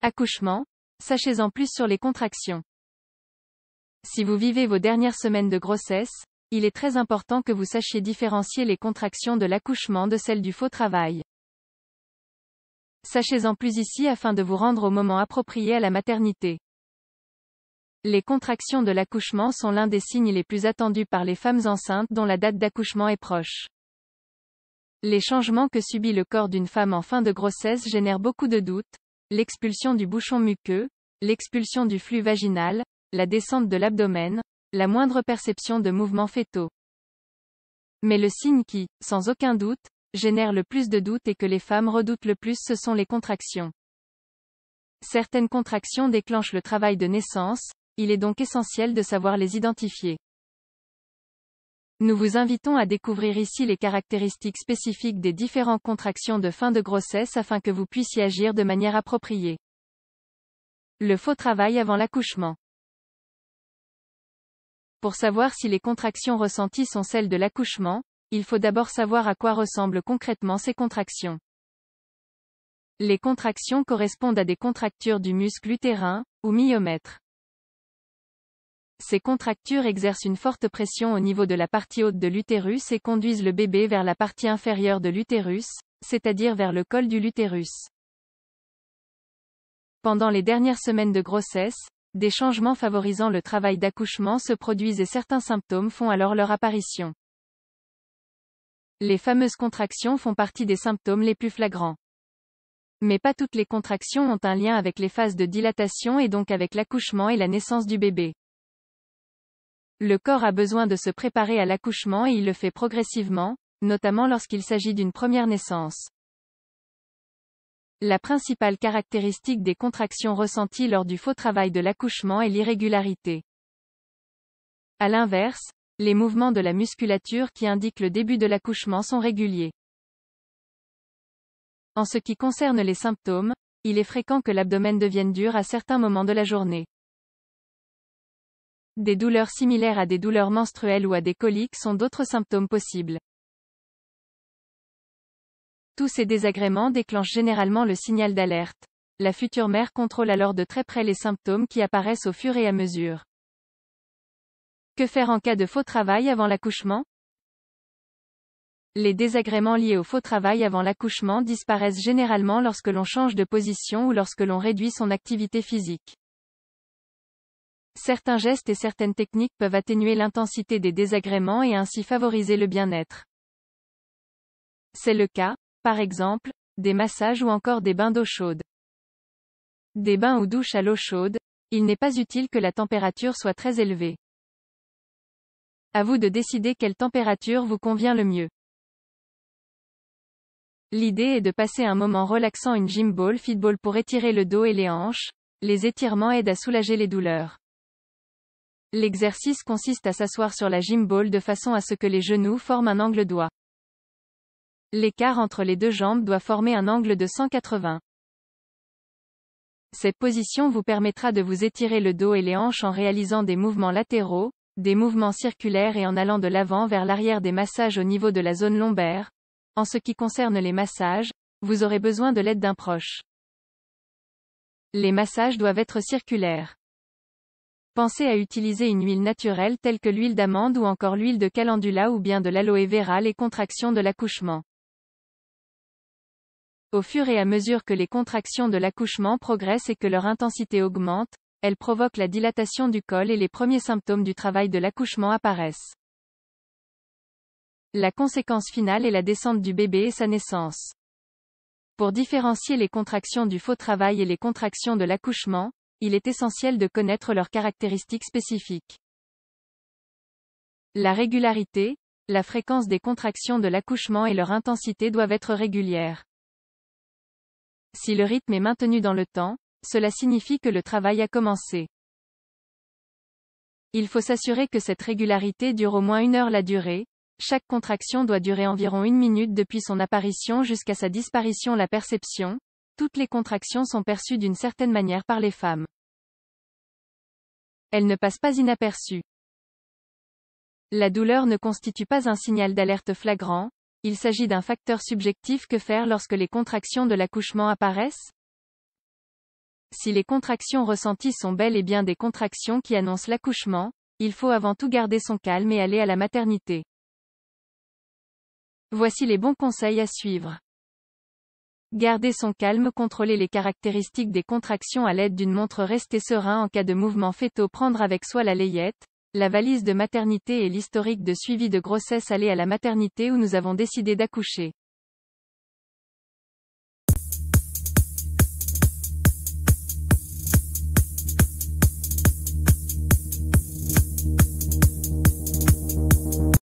Accouchement, sachez-en plus sur les contractions. Si vous vivez vos dernières semaines de grossesse, il est très important que vous sachiez différencier les contractions de l'accouchement de celles du faux travail. Sachez-en plus ici afin de vous rendre au moment approprié à la maternité. Les contractions de l'accouchement sont l'un des signes les plus attendus par les femmes enceintes dont la date d'accouchement est proche. Les changements que subit le corps d'une femme en fin de grossesse génèrent beaucoup de doutes, l'expulsion du bouchon muqueux, l'expulsion du flux vaginal, la descente de l'abdomen, la moindre perception de mouvements fœtaux. Mais le signe qui, sans aucun doute, génère le plus de doutes et que les femmes redoutent le plus, ce sont les contractions. Certaines contractions déclenchent le travail de naissance, il est donc essentiel de savoir les identifier. Nous vous invitons à découvrir ici les caractéristiques spécifiques des différentes contractions de fin de grossesse afin que vous puissiez agir de manière appropriée. Le faux travail avant l'accouchement. Pour savoir si les contractions ressenties sont celles de l'accouchement, il faut d'abord savoir à quoi ressemblent concrètement ces contractions. Les contractions correspondent à des contractures du muscle utérin, ou myomètre. Ces contractures exercent une forte pression au niveau de la partie haute de l'utérus et conduisent le bébé vers la partie inférieure de l'utérus, c'est-à-dire vers le col du l'utérus. Pendant les dernières semaines de grossesse, des changements favorisant le travail d'accouchement se produisent et certains symptômes font alors leur apparition. Les fameuses contractions font partie des symptômes les plus flagrants. Mais pas toutes les contractions ont un lien avec les phases de dilatation et donc avec l'accouchement et la naissance du bébé. Le corps a besoin de se préparer à l'accouchement et il le fait progressivement, notamment lorsqu'il s'agit d'une première naissance. La principale caractéristique des contractions ressenties lors du faux travail de l'accouchement est l'irrégularité. À l'inverse, les mouvements de la musculature qui indiquent le début de l'accouchement sont réguliers. En ce qui concerne les symptômes, il est fréquent que l'abdomen devienne dur à certains moments de la journée. Des douleurs similaires à des douleurs menstruelles ou à des coliques sont d'autres symptômes possibles. Tous ces désagréments déclenchent généralement le signal d'alerte. La future mère contrôle alors de très près les symptômes qui apparaissent au fur et à mesure. Que faire en cas de faux travail avant l'accouchement? Les désagréments liés au faux travail avant l'accouchement disparaissent généralement lorsque l'on change de position ou lorsque l'on réduit son activité physique. Certains gestes et certaines techniques peuvent atténuer l'intensité des désagréments et ainsi favoriser le bien-être. C'est le cas, par exemple, des massages ou encore des bains d'eau chaude. Des bains ou douches à l'eau chaude, il n'est pas utile que la température soit très élevée. À vous de décider quelle température vous convient le mieux. L'idée est de passer un moment relaxant une gym ball fit ball pour étirer le dos et les hanches. Les étirements aident à soulager les douleurs. L'exercice consiste à s'asseoir sur la gym ball de façon à ce que les genoux forment un angle droit. L'écart entre les deux jambes doit former un angle de 180. Cette position vous permettra de vous étirer le dos et les hanches en réalisant des mouvements latéraux, des mouvements circulaires et en allant de l'avant vers l'arrière des massages au niveau de la zone lombaire. En ce qui concerne les massages, vous aurez besoin de l'aide d'un proche. Les massages doivent être circulaires. Pensez à utiliser une huile naturelle telle que l'huile d'amande ou encore l'huile de calendula ou bien de l'aloe vera. Les contractions de l'accouchement. Au fur et à mesure que les contractions de l'accouchement progressent et que leur intensité augmente, elles provoquent la dilatation du col et les premiers symptômes du travail de l'accouchement apparaissent. La conséquence finale est la descente du bébé et sa naissance. Pour différencier les contractions du faux travail et les contractions de l'accouchement, il est essentiel de connaître leurs caractéristiques spécifiques. La régularité, la fréquence des contractions de l'accouchement et leur intensité doivent être régulières. Si le rythme est maintenu dans le temps, cela signifie que le travail a commencé. Il faut s'assurer que cette régularité dure au moins 1 heure la durée. Chaque contraction doit durer environ 1 minute depuis son apparition jusqu'à sa disparition. La perception. Toutes les contractions sont perçues d'une certaine manière par les femmes. Elles ne passent pas inaperçues. La douleur ne constitue pas un signal d'alerte flagrant. Il s'agit d'un facteur subjectif. Que faire lorsque les contractions de l'accouchement apparaissent? Si les contractions ressenties sont bel et bien des contractions qui annoncent l'accouchement, il faut avant tout garder son calme et aller à la maternité. Voici les bons conseils à suivre. Garder son calme, contrôler les caractéristiques des contractions à l'aide d'une montre, rester serein en cas de mouvement fœtaux, prendre avec soi la layette, la valise de maternité et l'historique de suivi de grossesse, aller à la maternité où nous avons décidé d'accoucher.